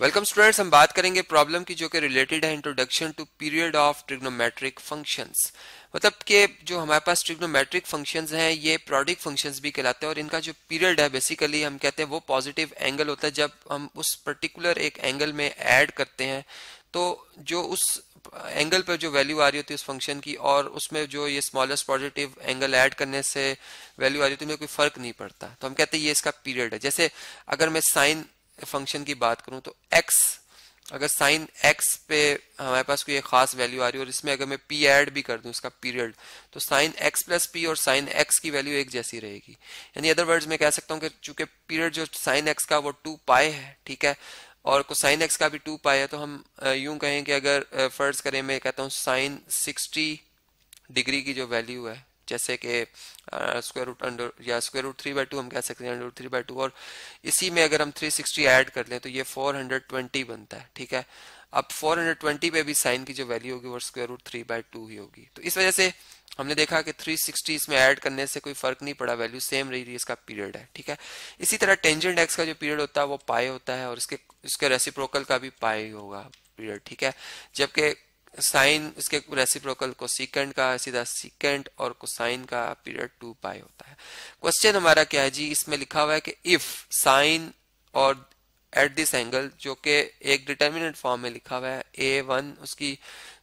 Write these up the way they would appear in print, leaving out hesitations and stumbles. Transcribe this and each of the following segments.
Welcome students, हम बात करेंगे प्रॉब्लम की जो कि रिलेटेड है introduction to period of trigonometric functions. मतलब कि जो हमारे पास ट्रिग्नोमेट्रिक फंक्शंस हैं ये प्रोडिक फंक्शंस भी कहलाते हैं और इनका जो पीरियड है बेसिकली हम कहते हैं वो पॉजिटिव एंगल होता है जब हम उस पर्टिकुलर एक एंगल में ऐड करते हैं। तो जो उस एंगल पर जो वैल्यू आ रही होती है उस फंक्शन की और उसमें जो ये स्मॉलेस्ट पॉजिटिव एंगल ऐड करने से वैल्यू आ रही होती है, कोई फर्क नहीं पड़ता, तो हम कहते हैं ये इसका पीरियड है। जैसे अगर मैं साइन फंक्शन की बात करूं तो x, अगर साइन x पे हमारे पास कोई एक खास वैल्यू आ रही है और इसमें अगर मैं p ऐड भी कर दूं इसका पीरियड, तो साइन x प्लस p और साइन x की वैल्यू एक जैसी रहेगी। यानी अदर वर्ड्स में कह सकता हूं कि चूंकि पीरियड जो साइन x का वो 2 पाई है, ठीक है, और कोसाइन x का भी 2 पाई है, तो हम यूं कहें कि अगर फर्ज करें, मैं कहता हूं साइन 60 डिग्री की जो वैल्यू है, जैसे कि स्क्वायर रूट अंडर या स्क्वायर रूट 3/2 हम कह सकते हैं, अंडर रूट 3/2, और इसी में अगर हम 360 ऐड कर लें तो ये 420 बनता है, ठीक है। अब 420 पे भी साइन की जो वैल्यू होगी वो स्क्वायर रूट 3/2 ही होगी। तो इस वजह से हमने देखा कि 360 इसमें ऐड करने से कोई फर्क नहीं पड़ा, वैल्यू सेम रही, इसका पीरियड है, ठीक है। इसी तरह टेंजेंट एक्स का जो पीरियड होता है वो पाई होता है और इसके रेसिप्रोकल का भी पाई होगा पीरियड, ठीक है। जबकि साइन इसके रेसिप्रोकल को सीकेंड का सीधा सीकेंड और कोसाइन का पीरियड 2 पाई होता है। क्वेश्चन हमारा क्या है जी, इसमें लिखा हुआ है कि इफ साइन और एट दिस एंगल, जो कि एक डिटर्मिनेंट फॉर्म में लिखा हुआ है, a1 उसकी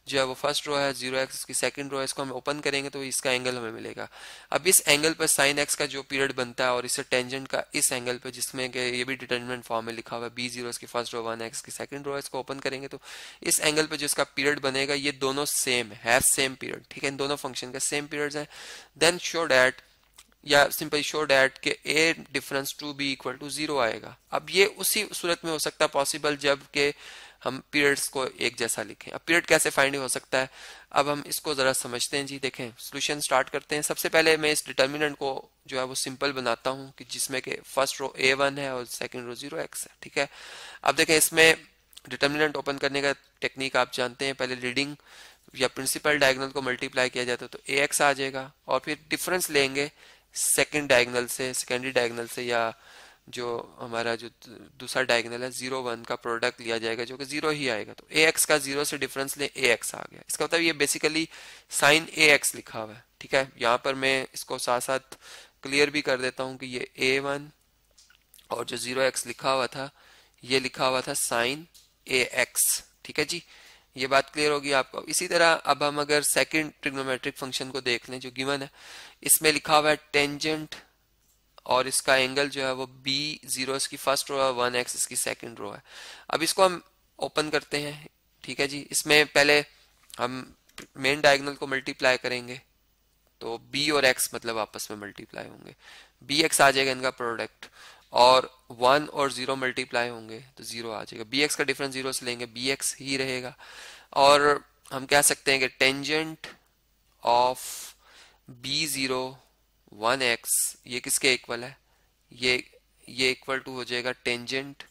जो है वो फर्स्ट रो है, 0x की सेकंड रो है, इसको हम ओपन करेंगे तो इसका एंगल हमें मिलेगा। अब इस एंगल पर साइन x का जो पीरियड बनता है और इससे टेंजेंट का इस एंगल पर, जिसमें कि ये भी डिटर्मिनेंट फॉर्म में लिखा हुआ है, b0 इसकी फर्स्ट रो, 1x की सेकंड रो है, इसको ओपन करेंगे तो इस एंगल पर जो इसका पीरियड बनेगा ये दोनों सेम है सेम पीरियड, ठीक है, इन दोनों फंक्शन का सेम पीरियड्स है। देन शो दैट, या सिंपल शो दैट के a difference to be equal to 0 आएगा। अब ये उसी सूरत में हो सकता है पॉसिबल जब के हम पीरियड्स को एक जैसा लिखें। अब पीरियड कैसे फाइंड हो सकता है, अब हम इसको जरा समझते हैं जी। देखें, सॉल्यूशन स्टार्ट करते हैं। सबसे पहले मैं इस डिटर्मिनेंट को जो है वो सिंपल बनाता हूं कि जिसमें के फर्स्ट रो a1 है और सेकंड रो 0x है, ठीक है। अब देखें, इसमें डिटर्मिनेंट ओपन करने का टेक्निक आप जानते हैं, पहले लीडिंग या प्रिंसिपल डायगोनल को मल्टीप्लाई किया जाता है तो ax आ जाएगा, और फिर डिफरेंस लेंगे सेकंड डायगोनल से, सेकेंडरी डायगोनल से, या जो हमारा जो दूसरा डायगोनल है 0 1 का प्रोडक्ट लिया जाएगा जो कि 0 ही आएगा। तो ax का 0 से डिफरेंस ले ax आ गया। इसका मतलब ये बेसिकली साइन ax लिखा हुआ है, ठीक है। यहाँ पर मैं इसको साथ साथ क्लियर भी कर देता हूँ कि ये a1 और जो 0x लिखा हुआ था ये लिखा हुआ था साइन ax, ठीक है जी। ये बात क्लियर होगी आपको। इसी तरह अब हम अगर सेकंड ट्रिग्नोमेट्रिक फंक्शन को देख लें जो गिवन है, इसमें लिखा हुआ है टेंजेंट और इसका एंगल जो है वो b0 इसकी फर्स्ट रो है, 1x इसकी सेकंड रो है। अब इसको हम ओपन करते हैं, ठीक है जी। इसमें पहले हम मेन डायगोनल को मल्टीप्लाई करेंगे तो b और x मतलब आपस में मल्टीप्लाई होंगे, bx आ जाएगा इनका प्रोडक्ट, और 1 और 0 मल्टीप्लाई होंगे तो 0 आ जाएगा। bx का डिफरेंस 0 से लेंगे, bx ही रहेगा। और हम कह सकते हैं कि टेंजेंट ऑफ b0 1x ये किसके इक्वल है, ये इक्वल टू हो जाएगा टेंजेंट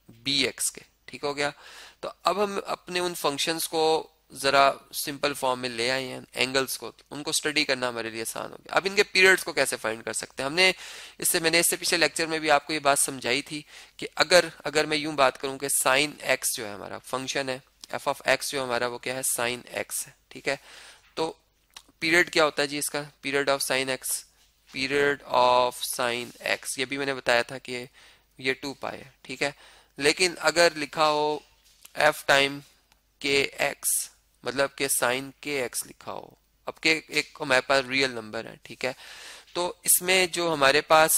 bx के, ठीक हो गया। तो अब हम अपने उन फंक्शंस को जरा सिंपल फॉर्म में ले आए हैं, एंगल्स को, उनको स्टडी करना हमारे लिए आसान हो गया। अब इनके पीरियड्स को कैसे फाइंड कर सकते हैं, मैंने इससे पिछले लेक्चर में भी आपको ये बात समझाई थी कि अगर मैं यूं बात करूं कि साइन x जो है हमारा फंक्शन है, f ऑफ x जो हमारा वो क्या है, साइन x है, ठीक है। तो पीरियड क्या होता है जी इसका, period of sine x, period of sine x ये भी मैंने बताया था कि ये 2 पाई है, ठीक है। लेकिन अगर लिखा हो f टाइम के एक्स, मतलब के साइन के एक्स लिखा हो, अब के एक हमारे पास रियल नंबर है, ठीक है। तो इसमें जो हमारे पास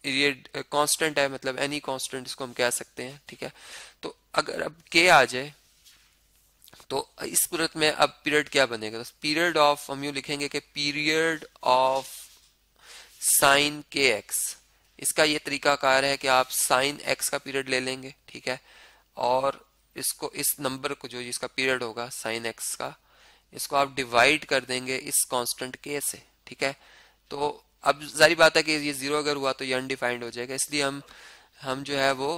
ये कांस्टेंट है, मतलब एनी कांस्टेंट इसको हम कह सकते हैं, ठीक है। तो अगर अब के आ जाए तो इस सूरत में अब पीरियड क्या बनेगा, तो पीरियड ऑफ हम यूं लिखेंगे कि पीरियड ऑफ साइन के एक्स। इसका ये तरीकाकार है कि आप साइन एक्स का पीरियड ले लेंगे, ठीक है, और इसको इस नंबर को जो इसका पीरियड होगा साइन एक्स का, इसको आप डिवाइड कर देंगे इस कांस्टेंट के से, ठीक है। तो अब जारी बात है कि ये 0 अगर हुआ तो ये अनडिफाइंड हो जाएगा, इसलिए हम जो है वो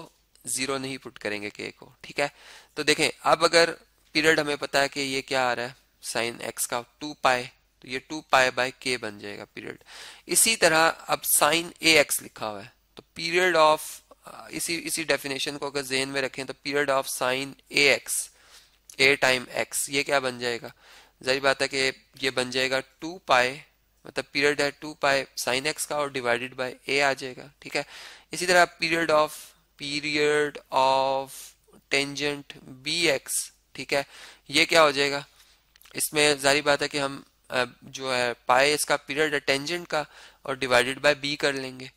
0 नहीं पुट करेंगे के को, ठीक है। तो देखें, अब अगर पीरियड हमें पता है कि ये क्या आ रहा है साइन एक्स का 2 पाई, तो ये 2 पाई बाय के बन जाएगा पीरियड। इसी तरह अब साइन ए एक्स लिखा हुआ है तो पीरियड ऑफ इसी इसी डेफिनेशन को अगर जेहन में रखें तो period of sine A x, A time x, ये क्या बन जाएगा, जाहिर बात है कि ये बन जाएगा 2 पाई, मतलब पीरियड है 2 पाई साइन एक्स का और डिवाइडेड बाय ए आ जाएगा, ठीक है। इसी तरह period of tangent B X, ठीक है, ये क्या हो जाएगा, इसमें जाहिर बात है कि हम जो है पाई इसका पीरियड है टेंजेंट का और डिवाइडेड बाय बी कर लेंगे,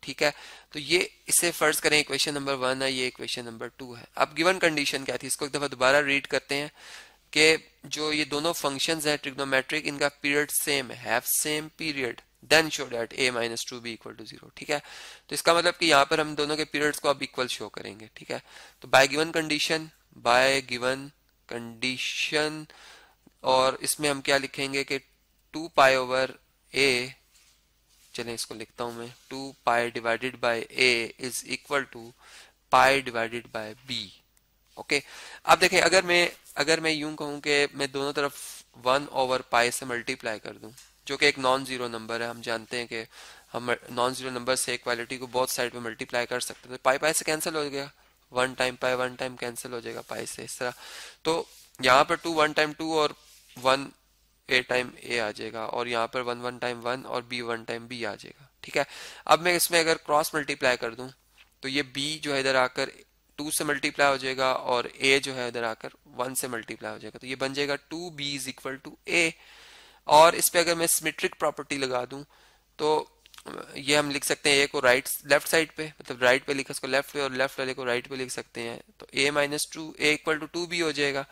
ठीक है। तो ये इसे फर्ज करें इक्वेशन नंबर 1 है, ये इक्वेशन नंबर 2 है। अब गिवन कंडीशन क्या थी, इसको एक दफा दोबारा रीड करते हैं कि जो ये दोनों फंक्शंस हैं ट्रिग्नोमेट्रिक, इनका पीरियड सेम है, have same period, then show that a minus 2b equal to 0, ठीक है। तो इसका मतलब कि यहाँ पर हम दोनों के पीरियड्स को अब इक्वल शो करेंगे, ठीक है। तो बाय गिवन कंडीशन और इसमें हम क्या लिखेंगे कि 2 पाई ओवर a, चलें इसको लिखता हूं मैं, 2 pi divided by a is equal to pi divided by b, okay. अब देखें अगर मैं यूं कहूं कि मैं दोनों तरफ 1 ओवर पाई से मल्टीप्लाई कर दूं, जो कि एक नॉन जीरो नंबर है, हम जानते हैं कि हम नॉन जीरो नंबर से इक्वालिटी को बोथ साइड पे मल्टीप्लाई कर सकते हैं, तो पाई पाई से कैंसिल हो गया, 1 टाइम पाई 1 टाइम कैंसिल हो जाएगा पाई से, इस तरह। तो यहाँ पर 2 1 टाइम 2 और 1 ए टाइम ए आ जाएगा, और यहाँ पर 1 1 टाइम 1 और बी 1 टाइम बी आ जाएगा, ठीक है। अब मैं इसमें अगर क्रॉस मल्टीप्लाई कर दूं तो ये बी जो है इधर आकर 2 से मल्टीप्लाई हो जाएगा और a जो है इधर आकर 1 से मल्टीप्लाई हो जाएगा, तो ये बन जाएगा 2b is equal to a। और इस पे अगर मैं सिमेट्रिक प्रॉपर्टी लगा दूं तो ये हम लिख सकते हैं a को लेफ्ट साइड पे, मतलब राइट पे लिखा इसको लेफ्ट पे और लेफ्ट वाले को राइट पे लिख सकते हैं, तो a minus 2 a equal to 2b हो जाएगा।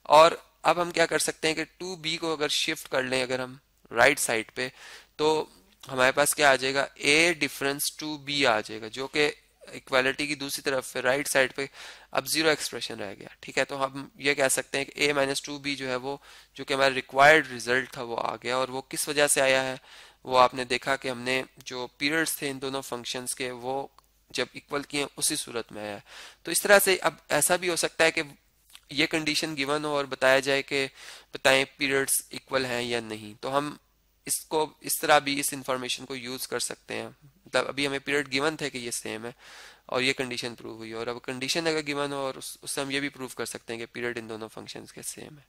और अब हम क्या कर सकते हैं कि 2b को अगर शिफ्ट कर लें अगर हम राइट साइड पे, तो हमारे पास क्या आ जाएगा, a डिफरेंस 2b आ जाएगा, जो कि इक्वालिटी की दूसरी तरफ पे राइट साइड पे अब जीरो एक्सप्रेशन रह गया, ठीक है। तो हम ये कह सकते हैं कि a माइनस 2b जो है वो जो कि हमारा रिक्वायर्ड रिजल्ट था वो आ गया, और वो किस वजह से आया है, वो आपने देखा कि हमने जो पीरियड्स थे इन दोनों फंक्शंस के वो जब इक्वल किए उसी सूरत में आया है। तो इस तरह से अब ऐसा भी हो सकता है कि ये कंडीशन गिवन हो और बताया जाए कि बताएं पीरियड्स इक्वल हैं या नहीं, तो हम इसको इस तरह भी इस इंफॉर्मेशन को यूज कर सकते हैं, मतलब अभी हमें पीरियड गिवन थे कि ये सेम है और ये कंडीशन प्रूव हुई, और अब कंडीशन अगर गिवन हो और उससे हम ये भी प्रूव कर सकते हैं कि पीरियड इन दोनों फंक्शंस के सेम है।